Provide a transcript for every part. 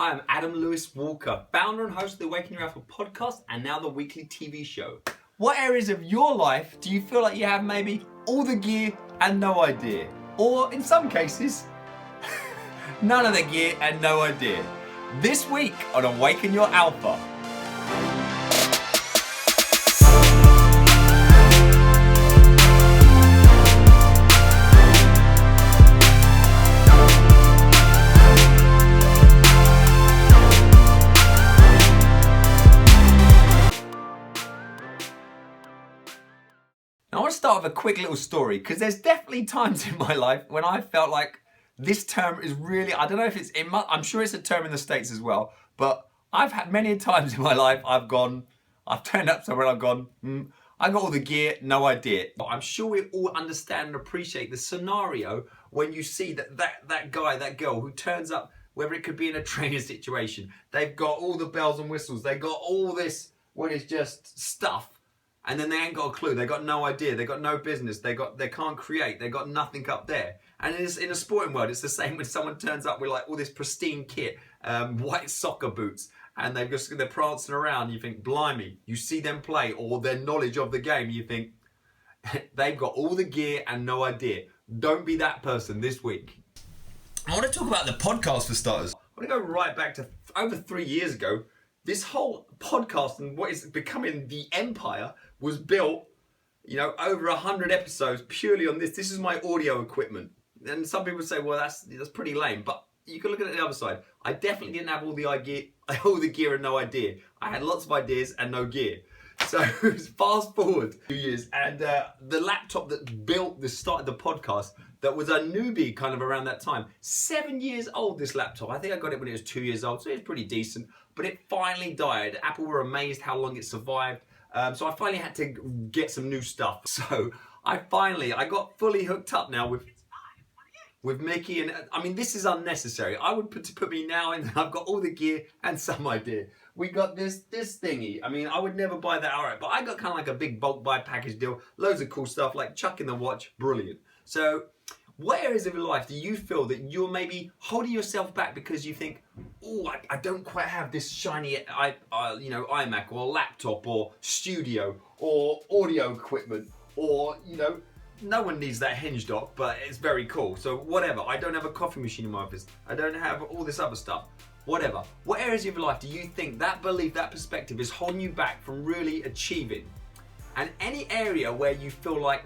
Hi, I'm Adam Lewis Walker, founder and host of the Awaken Your Alpha podcast and now the weekly TV show. What areas of your life do you feel like you have maybe all the gear and no idea? Or in some cases, none of the gear and no idea? This week on Awaken Your Alpha. I want to start with a quick little story because there's definitely times in my life when I felt like this term is really, I don't know if I'm sure it's a term in the States as well, but I've had many times in my life I've turned up somewhere and I've gone, I got all the gear, no idea. But I'm sure we all understand and appreciate the scenario when you see that guy, that girl who turns up, whether it could be in a training situation, they've got all the bells and whistles, they've got all this, when it's just stuff. And then they ain't got a clue. They got no idea. They got no business. They can't create. They got nothing up there. And in a sporting world, it's the same when someone turns up with like all this pristine kit, white soccer boots, and they're prancing around. You think, blimey, you see them play or their knowledge of the game. You think they've got all the gear and no idea. Don't be that person this week. I want to talk about the podcast for starters. I want to go right back to over 3 years ago. This whole podcast and what is becoming the empire was built, over 100 episodes purely on this. This is my audio equipment. And some people say, well, that's pretty lame. But you can look at it the other side. I definitely didn't have all the gear and no idea. I had lots of ideas and no gear. So fast forward 2 years, and the laptop that started the podcast, that was a newbie kind of around that time. 7 years old, this laptop. I think I got it when it was 2 years old, so it was pretty decent. But it finally died. Apple were amazed how long it survived. So I finally had to get some new stuff. So I got fully hooked up now with Mickey. And I mean, this is unnecessary. I would put me now in, I've got all the gear and some idea. We got this thingy. I mean, I would never buy that outright, but I got kind of like a big bulk buy package deal. Loads of cool stuff like chucking the watch. Brilliant. So what areas of your life do you feel that you're maybe holding yourself back because you think, I don't quite have this shiny iMac or laptop or studio or audio equipment or, no one needs that hinge dock, but it's very cool. So whatever, I don't have a coffee machine in my office. I don't have all this other stuff. Whatever. What areas of your life do you think that belief, that perspective is holding you back from really achieving? And any area where you feel like,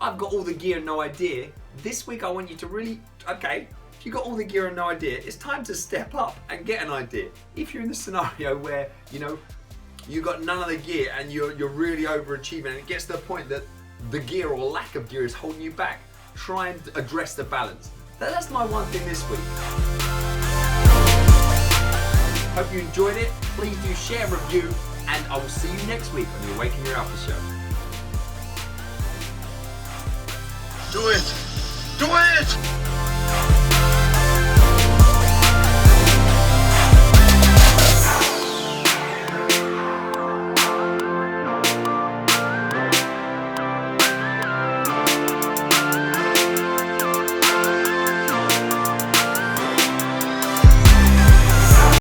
I've got all the gear and no idea, this week I want you to really, if you got all the gear and no idea, it's time to step up and get an idea. If you're in the scenario where, you got none of the gear and you're really overachieving and it gets to the point that the gear or lack of gear is holding you back, try and address the balance. That's my one thing this week. Hope you enjoyed it. Please do share, review, and I will see you next week on the Awaken Your Alpha show. Do it! Do it!